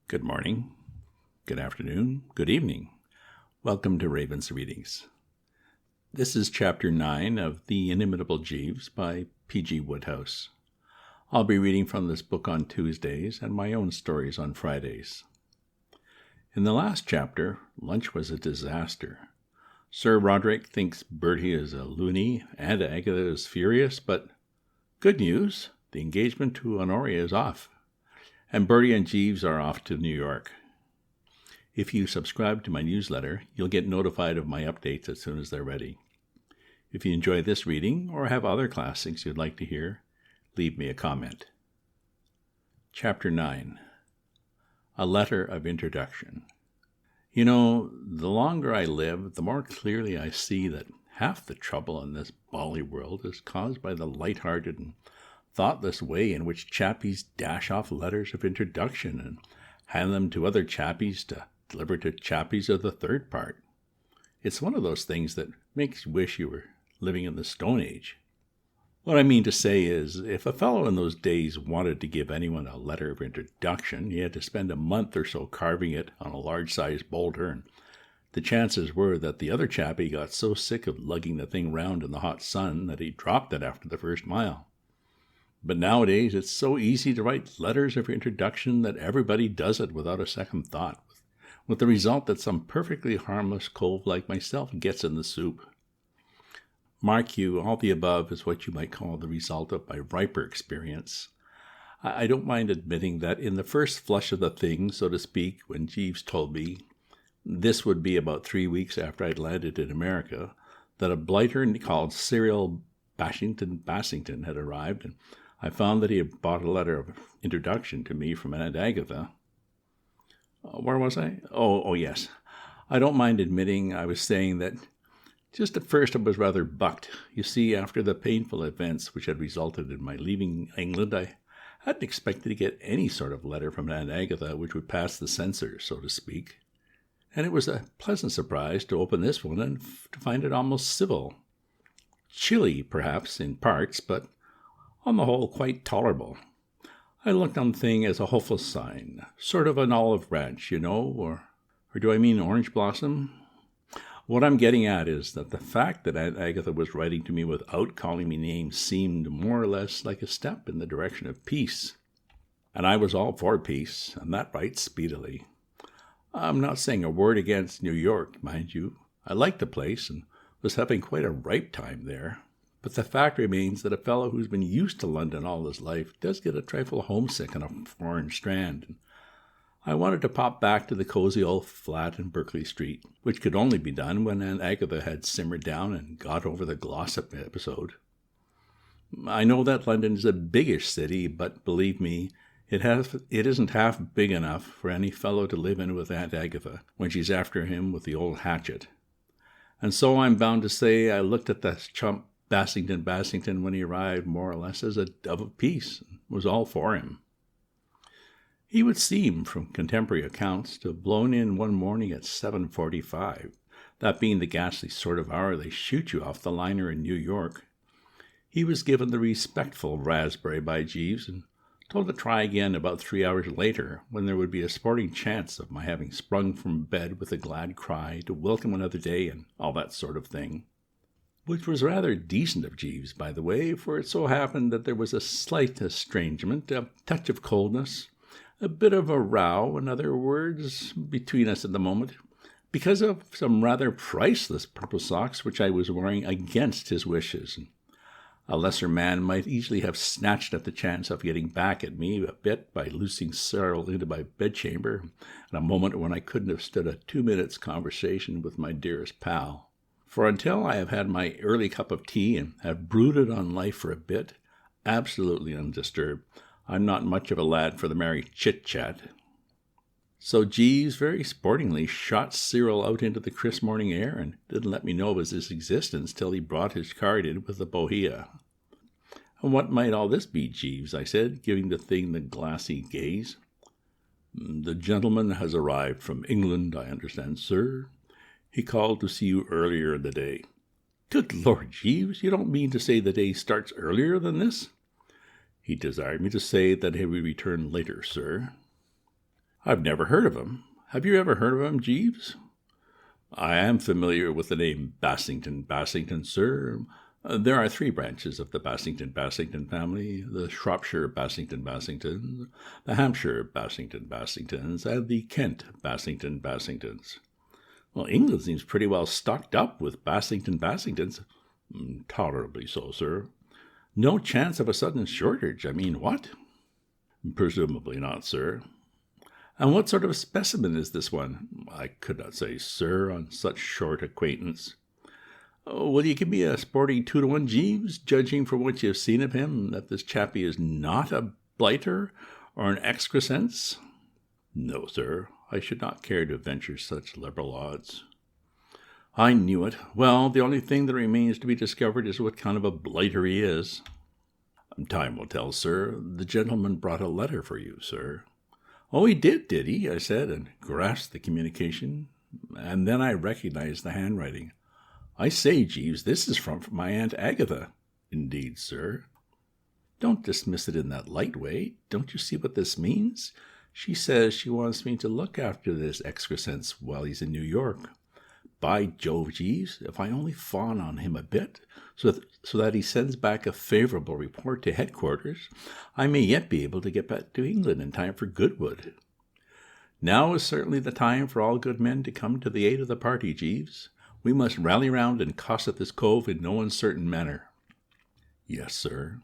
Good morning, good afternoon, good evening. Welcome to Raven's Readings. This is Chapter 9 of The Inimitable Jeeves by P.G. Wodehouse. I'll be reading from this book on Tuesdays and my own stories on Fridays. In the last chapter, lunch was a disaster. Sir Roderick thinks Bertie is a loonie and Agatha is furious, but good news, the engagement to Honoria is off. And Betrie and Jeeves are off to New York. If you subscribe to my newsletter, you'll get notified of my updates as soon as they're ready. If you enjoy this reading or have other classics you'd like to hear, leave me a comment. Chapter 9. A Letter of Introduction. You know, the longer I live, the more clearly I see that half the trouble in this bally world is caused by the light-hearted and thoughtless way in which chappies dash off letters of introduction and hand them to other chappies to deliver to chappies of the third part. It's one of those things that makes you wish you were living in the Stone Age. What I mean to say is, if a fellow in those days wanted to give anyone a letter of introduction, he had to spend a month or so carving it on a large-sized boulder, and the chances were that the other chappie got so sick of lugging the thing round in the hot sun that he dropped it after the first mile. But nowadays, it's so easy to write letters of introduction that everybody does it without a second thought, with the result that some perfectly harmless cove like myself gets in the soup. Mark you, all the above is what you might call the result of my riper experience. I don't mind admitting that in the first flush of the thing, so to speak, when Jeeves told me, this would be about 3 weeks after I'd landed in America, that a blighter called Cyril Bassington had arrived, and I found that he had bought a letter of introduction to me from Aunt Agatha. Where was I? Oh, yes. I don't mind admitting I was saying that just at first I was rather bucked. You see, after the painful events which had resulted in my leaving England, I hadn't expected to get any sort of letter from Aunt Agatha which would pass the censor, so to speak. And it was a pleasant surprise to open this one and to find it almost civil. Chilly, perhaps, in parts, but on the whole quite tolerable. I looked on the thing as a hopeful sign, sort of an olive branch, you know, or do I mean orange blossom? What I'm getting at is that the fact that Aunt Agatha was writing to me without calling me names seemed more or less like a step in the direction of peace. And I was all for peace, and that right speedily. I'm not saying a word against New York, mind you. I liked the place and was having quite a ripe time there. But the fact remains that a fellow who's been used to London all his life does get a trifle homesick on a foreign strand. And I wanted to pop back to the cozy old flat in Berkeley Street, which could only be done when Aunt Agatha had simmered down and got over the glossip episode. I know that London is a biggish city, but believe me, it isn't half big enough for any fellow to live in with Aunt Agatha when she's after him with the old hatchet. And so I'm bound to say I looked at that chump Bassington when he arrived more or less as a dove of peace, and was all for him. He would seem, from contemporary accounts, to have blown in one morning at 7:45, that being the ghastly sort of hour they shoot you off the liner in New York. He was given the respectful raspberry by Jeeves, and told to try again about 3 hours later, when there would be a sporting chance of my having sprung from bed with a glad cry to welcome another day and all that sort of thing. Which was rather decent of Jeeves, by the way, for it so happened that there was a slight estrangement, a touch of coldness, a bit of a row, in other words, between us at the moment, because of some rather priceless purple socks which I was wearing against his wishes. A lesser man might easily have snatched at the chance of getting back at me a bit by loosing Cyril into my bedchamber at a moment when I couldn't have stood a 2 minutes' conversation with my dearest pal. For until I have had my early cup of tea and have brooded on life for a bit, absolutely undisturbed, I'm not much of a lad for the merry chit-chat. So Jeeves very sportingly shot Cyril out into the crisp morning air and didn't let me know of his existence till he brought his card in with the bohea. And what might all this be, Jeeves? I said, giving the thing the glassy gaze. The gentleman has arrived from England, I understand, sir. He called to see you earlier in the day. Good Lord, Jeeves, you don't mean to say the day starts earlier than this? He desired me to say that he would return later, sir. I've never heard of him. Have you ever heard of him, Jeeves? I am familiar with the name Bassington, sir. There are 3 branches of the Bassington family: the Shropshire Bassingtons, the Hampshire Bassingtons, and the Kent Bassingtons. Well, England seems pretty well stocked up with Bassingtons. Tolerably so, sir. No chance of a sudden shortage. I mean, what? Presumably not, sir. And what sort of specimen is this one? I could not say, sir, on such short acquaintance. Will you give me a sporting 2-to-1, Jeeves, judging from what you have seen of him, that this chappie is not a blighter or an excrescence? No, sir. I should not care to venture such liberal odds. I knew it. Well, the only thing that remains to be discovered is what kind of a blighter he is. Time will tell, sir. The gentleman brought a letter for you, sir. Oh, he did he? I said, and grasped the communication. And then I recognized the handwriting. I say, Jeeves, this is from my Aunt Agatha. Indeed, sir. Don't dismiss it in that light way. Don't you see what this means? She says she wants me to look after this excrescence while he's in New York. By Jove, Jeeves, if I only fawn on him a bit, so that he sends back a favourable report to headquarters, I may yet be able to get back to England in time for Goodwood. Now is certainly the time for all good men to come to the aid of the party, Jeeves. We must rally round and cosset this cove in no uncertain manner. Yes, sir.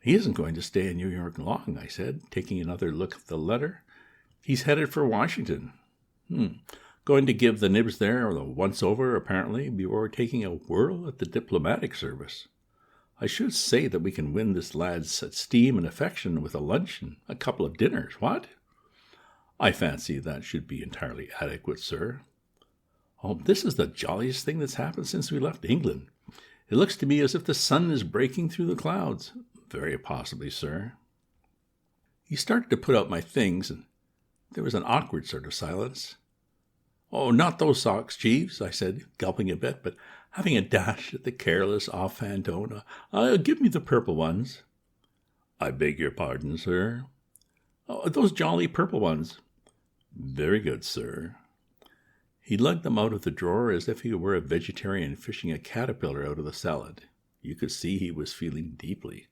He isn't going to stay in New York long, I said, taking another look at the letter. He's headed for Washington. Going to give the nibs there the once-over, apparently, before taking a whirl at the diplomatic service. I should say that we can win this lad's esteem and affection with a lunch and a couple of dinners, what? I fancy that should be entirely adequate, sir. Oh, this is the jolliest thing that's happened since we left England. It looks to me as if the sun is breaking through the clouds. Very possibly, sir. He started to put out my things, and there was an awkward sort of silence. Oh, not those socks, Jeeves, I said, gulping a bit, but having a dash at the careless, offhand tone. Give me the purple ones. I beg your pardon, sir. Oh, those jolly purple ones. Very good, sir. He lugged them out of the drawer as if he were a vegetarian fishing a caterpillar out of the salad. You could see he was feeling deeply.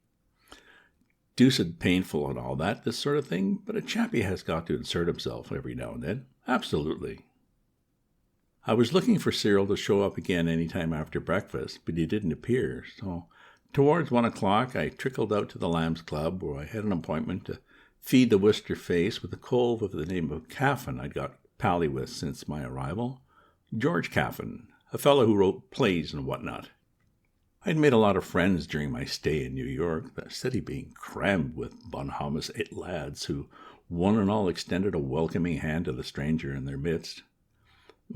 Deuced painful and all that, this sort of thing, but a chappie has got to insert himself every now and then. Absolutely. I was looking for Cyril to show up again any time after breakfast, but he didn't appear, so towards 1 o'clock I trickled out to the Lambs Club, where I had an appointment to feed the Worcester face with a cove of the name of Caffin I'd got pally with since my arrival. George Caffin, a fellow who wrote plays and whatnot. I'd made a lot of friends during my stay in New York, the city being crammed with bonhomous lads who one and all extended a welcoming hand to the stranger in their midst.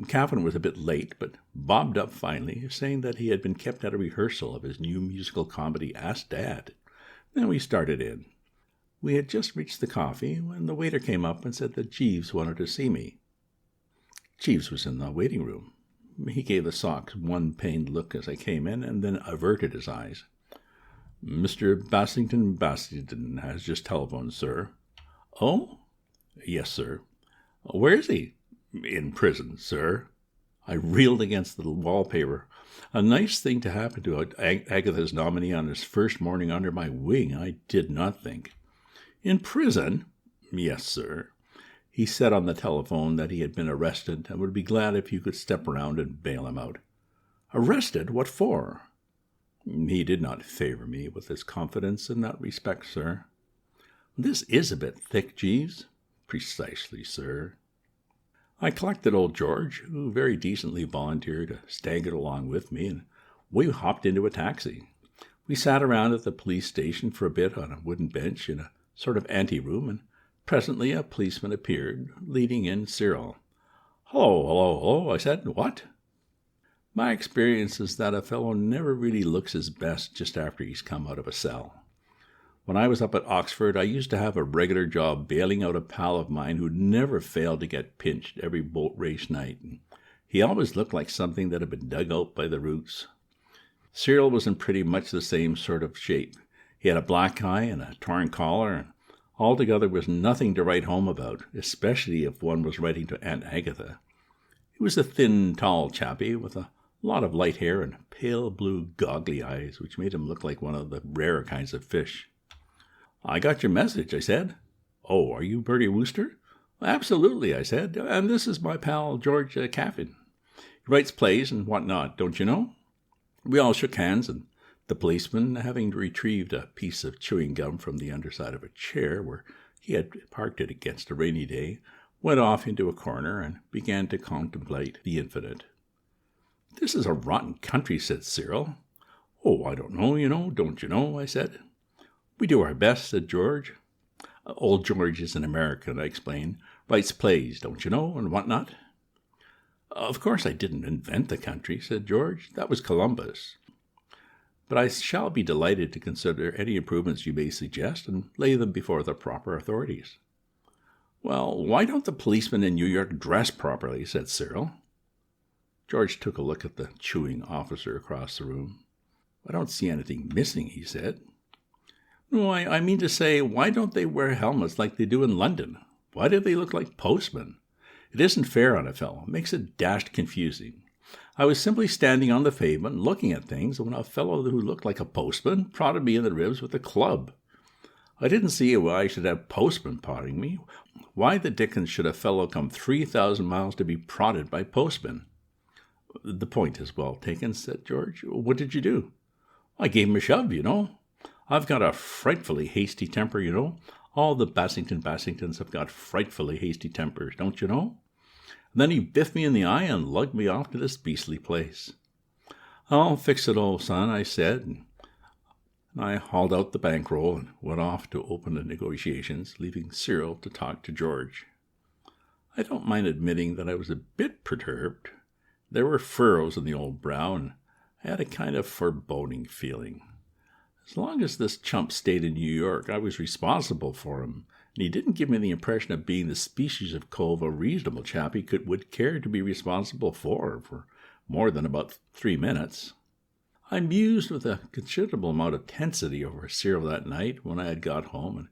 Caffin was a bit late, but bobbed up finally, saying that he had been kept at a rehearsal of his new musical comedy, Ask Dad. Then we started in. We had just reached the coffee when the waiter came up and said that Jeeves wanted to see me. Jeeves was in the waiting room. He gave the socks one pained look as I came in, and then averted his eyes. Mr. Bassington has just telephoned, sir. Oh? Yes, sir. Where is he? In prison, sir. I reeled against the wallpaper. A nice thing to happen to Agatha's nominee on his first morning under my wing, I did not think. In prison? Yes, sir. He said on the telephone that he had been arrested and would be glad if you could step around and bail him out. Arrested? What for? He did not favor me with his confidence in that respect, sir. This is a bit thick, Jeeves. Precisely, sir. I collected old George, who very decently volunteered to stagger along with me, and we hopped into a taxi. We sat around at the police station for a bit on a wooden bench in a sort of anteroom, and presently a policeman appeared, leading in Cyril. Hello, I said. What? My experience is that a fellow never really looks his best just after he's come out of a cell. When I was up at Oxford, I used to have a regular job bailing out a pal of mine who never failed to get pinched every boat race night. He always looked like something that had been dug out by the roots. Cyril was in pretty much the same sort of shape. He had a black eye and a torn collar, and Altogether was nothing to write home about, especially if one was writing to Aunt Agatha. He was a thin, tall chappie with a lot of light hair and pale blue goggly eyes, which made him look like one of the rarer kinds of fish. "I got your message," I said. "Oh, are you Bertie Wooster?" "Absolutely," I said, "and this is my pal George Caffin. He writes plays and whatnot, don't you know?" We all shook hands, and the policeman, having retrieved a piece of chewing gum from the underside of a chair where he had parked it against a rainy day, went off into a corner and began to contemplate the infinite. "This is a rotten country," said Cyril. "Oh, I don't know, don't you know," I said. "We do our best," said George. "Old George is an American," I explained. "Writes plays, don't you know, and whatnot." "Of course I didn't invent the country," said George. "That was Columbus. But I shall be delighted to consider any improvements you may suggest and lay them before the proper authorities." "Well, why don't the policemen in New York dress properly?" said Cyril. George took a look at the chewing officer across the room. "I don't see anything missing," he said. "No, I mean to say, why don't they wear helmets like they do in London? Why do they look like postmen? It isn't fair on a fellow. It makes it dashed confusing. I was simply standing on the pavement looking at things when a fellow who looked like a postman prodded me in the ribs with a club. I didn't see why I should have postmen prodding me. Why the dickens should a fellow come 3,000 miles to be prodded by postmen?" "The point is well taken," said George. "What did you do?" "I gave him a shove, you know. I've got a frightfully hasty temper, you know. All the Bassingtons have got frightfully hasty tempers, don't you know? And then he biffed me in the eye and lugged me off to this beastly place. 'I'll fix it, old son,' I said, and I hauled out the bankroll and went off to open the negotiations, leaving Cyril to talk to George. I don't mind admitting that I was a bit perturbed. There were furrows in the old brow, and I had a kind of foreboding feeling. As long as this chump stayed in New York, I was responsible for him, and he didn't give me the impression of being the species of cove a reasonable chap would care to be responsible for more than about 3 minutes. I mused with a considerable amount of tensity over Cyril that night when I had got home and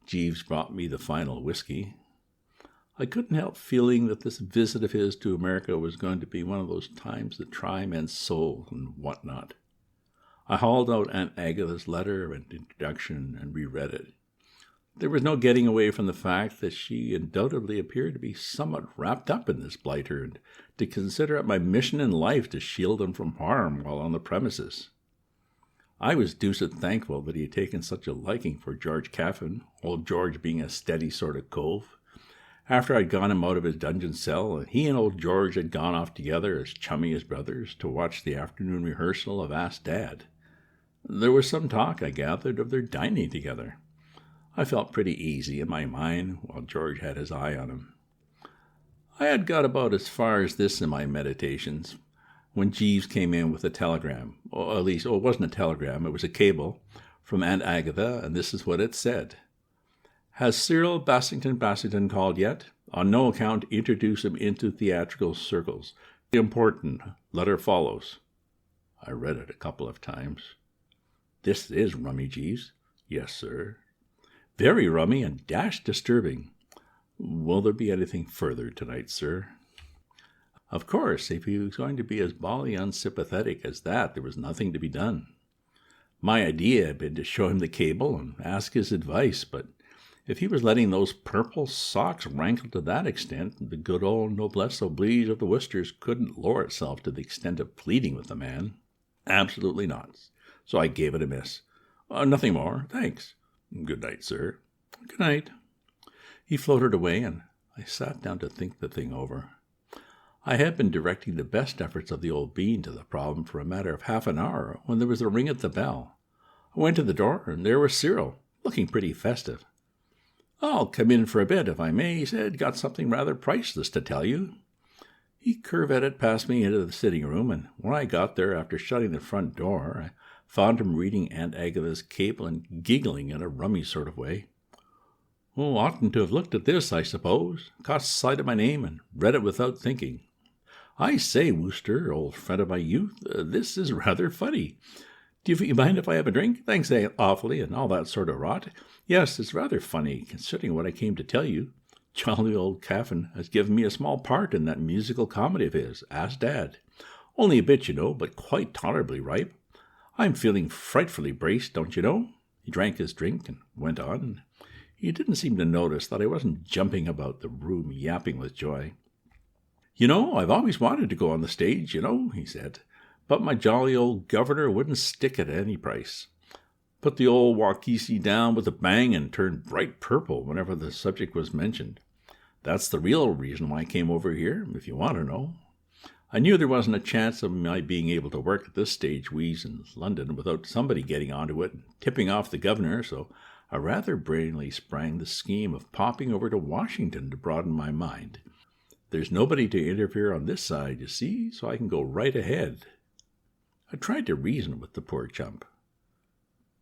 Jeeves brought me the final whiskey. I couldn't help feeling that this visit of his to America was going to be one of those times that try men's soul and whatnot. I hauled out Aunt Agatha's letter and introduction and reread it. There was no getting away from the fact that she undoubtedly appeared to be somewhat wrapped up in this blighter, and to consider it my mission in life to shield him from harm while on the premises. I was deuced thankful that he had taken such a liking for George Caffin, old George being a steady sort of cove. After I'd got him out of his dungeon cell, he and old George had gone off together as chummy as brothers to watch the afternoon rehearsal of Ask Dad. There was some talk, I gathered, of their dining together. I felt pretty easy in my mind while George had his eye on him. I had got about as far as this in my meditations when Jeeves came in with a telegram, or at least, it wasn't a telegram, it was a cable, from Aunt Agatha, and this is what it said. "Has Cyril Bassington called yet? On no account introduce him into theatrical circles. Important. Letter follows." I read it a couple of times. "This is rummy, Jeeves." "Yes, sir." "Very rummy and dashed disturbing. Will there be anything further tonight, sir?" Of course, if he was going to be as bally unsympathetic as that, there was nothing to be done. My idea had been to show him the cable and ask his advice, but if he was letting those purple socks rankle to that extent, the good old noblesse oblige of the Woosters couldn't lower itself to the extent of pleading with the man. Absolutely not. So I gave it a miss. "Nothing more, thanks." "Good night, sir." "Good night." He floated away, and I sat down to think the thing over. I had been directing the best efforts of the old bean to the problem for a matter of half an hour when there was a ring at the bell. I went to the door, and there was Cyril, looking pretty festive. "I'll come in for a bit, if I may," he said. "Got something rather priceless to tell you." He curvetted past me into the sitting room, and when I got there after shutting the front door, I found him reading Aunt Agatha's cable and giggling in a rummy sort of way. "Oh, oughtn't to have looked at this, I suppose. Caught sight of my name and read it without thinking. I say, Wooster, old friend of my youth, this is rather funny. Do you mind if I have a drink? Thanks awfully, and all that sort of rot. Yes, it's rather funny, considering what I came to tell you. Jolly old Caffin has given me a small part in that musical comedy of his, Ask Dad. Only a bit, but quite tolerably ripe. I'm feeling frightfully braced, don't you know? He drank his drink and went on. He didn't seem to notice that I wasn't jumping about the room yapping with joy. I've always wanted to go on the stage, he said, but my jolly old governor wouldn't stick at any price. Put the old walkisi down with a bang and turned bright purple whenever the subject was mentioned. That's the real reason why I came over here, if you want to know. I knew there wasn't a chance of my being able to work at this stage wheeze in London without somebody getting onto it and tipping off the governor, so I rather brilliantly sprang the scheme of popping over to Washington to broaden my mind. There's nobody to interfere on this side, you see, so I can go right ahead. I tried to reason with the poor chump.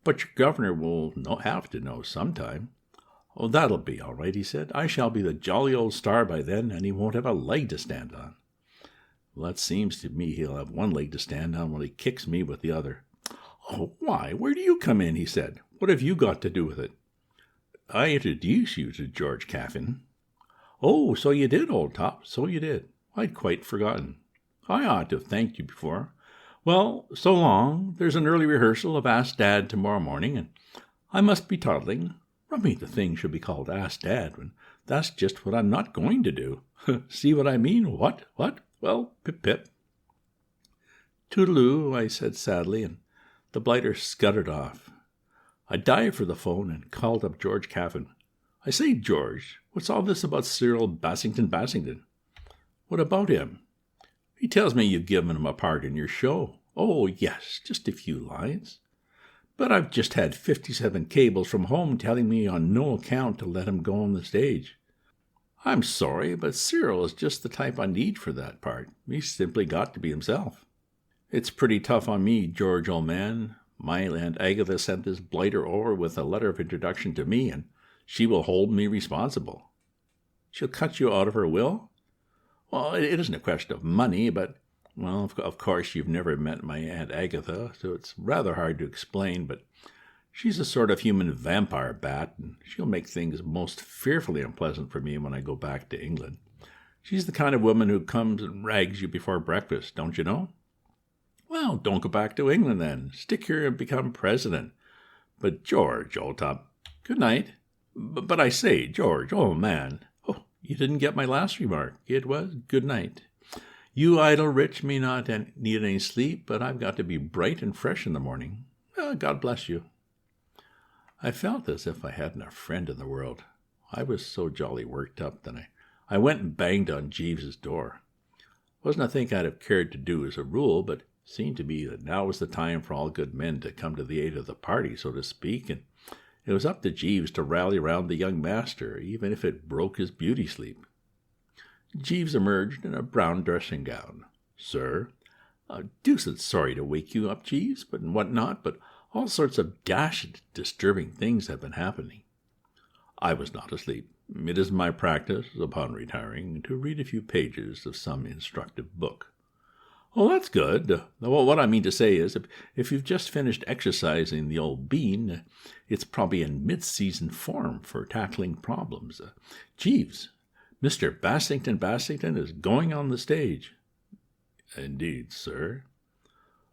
But your governor will have to know sometime. Oh, that'll be all right, he said. I shall be the jolly old star by then, and he won't have a leg to stand on. Well, it seems to me he'll have one leg to stand on when he kicks me with the other. Oh, why? Where do you come in, he said. What have you got to do with it? I introduced you to George Caffin. Oh, so you did, old top, so you did. I'd quite forgotten. I ought to have thanked you before. Well, so long. There's an early rehearsal of Ask Dad tomorrow morning, and I must be toddling. Rummy the thing should be called Ask Dad, when that's just what I'm not going to do. See what I mean? What? Well, pip-pip. Toodaloo, I said sadly, and the blighter scuttered off. I dived for the phone and called up George Caffin. I say, George, what's all this about Cyril Bassington? What about him? He tells me you've given him a part in your show. Oh, yes, just a few lines. But I've just had 57 cables from home telling me on no account to let him go on the stage. I'm sorry, but Cyril is just the type I need for that part. He's simply got to be himself. It's pretty tough on me, George, old man. My Aunt Agatha sent this blighter over with a letter of introduction to me, and she will hold me responsible. She'll cut you out of her will? Well, it isn't a question of money, but, well, of course you've never met my Aunt Agatha, so it's rather hard to explain, but she's a sort of human vampire bat, and she'll make things most fearfully unpleasant for me when I go back to England. She's the kind of woman who comes and rags you before breakfast, don't you know? Well, don't go back to England then. Stick here and become president. But George, old top, good night. But I say, George, oh man. Oh, you didn't get my last remark. It was good night. You idle rich may not need any sleep, but I've got to be bright and fresh in the morning. God bless you. I felt as if I hadn't a friend in the world. I was so jolly worked up that I went and banged on Jeeves's door. Wasn't a thing I'd have cared to do as a rule, but seemed to me that now was the time for all good men to come to the aid of the party, so to speak, and it was up to Jeeves to rally round the young master, even if it broke his beauty sleep. Jeeves emerged in a brown dressing gown. Sir, deuced sorry to wake you up, Jeeves, but what not, but all sorts of dashed disturbing things have been happening. I was not asleep. It is my practice, upon retiring, to read a few pages of some instructive book. Oh, that's good. Well, what I mean to say is, if you've just finished exercising the old bean, it's probably in mid-season form for tackling problems. Jeeves, Mr. Bassington is going on the stage. Indeed, sir.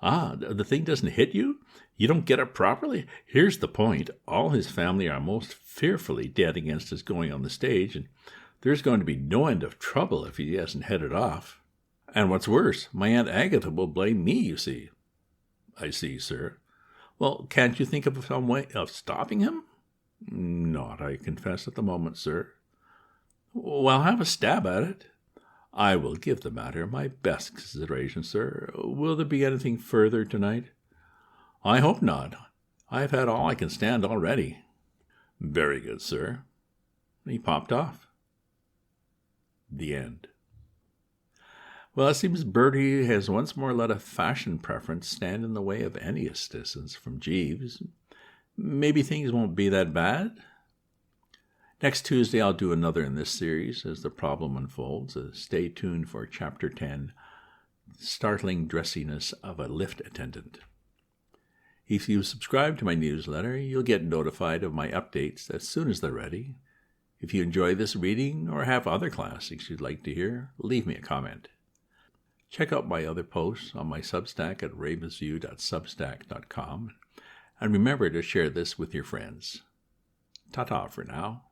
Ah, the thing doesn't hit you? You don't get it properly? Here's the point. All his family are most fearfully dead against his going on the stage, and there's going to be no end of trouble if he hasn't headed off. And what's worse, my Aunt Agatha will blame me, you see. I see, sir. Well, can't you think of some way of stopping him? Not, I confess, at the moment, sir. Well, have a stab at it. I will give the matter my best consideration, sir. Will there be anything further tonight? I hope not. I have had all I can stand already. Very good, sir. He popped off. The end. Well, it seems Bertie has once more let a fashion preference stand in the way of any assistance from Jeeves. Maybe things won't be that bad. Next Tuesday I'll do another in this series as the problem unfolds. Stay tuned for Chapter 10, Startling Dressiness of a Lift Attendant. If you subscribe to my newsletter, you'll get notified of my updates as soon as they're ready. If you enjoy this reading or have other classics you'd like to hear, leave me a comment. Check out my other posts on my Substack at ravensview.substack.com, and remember to share this with your friends. Ta-ta for now.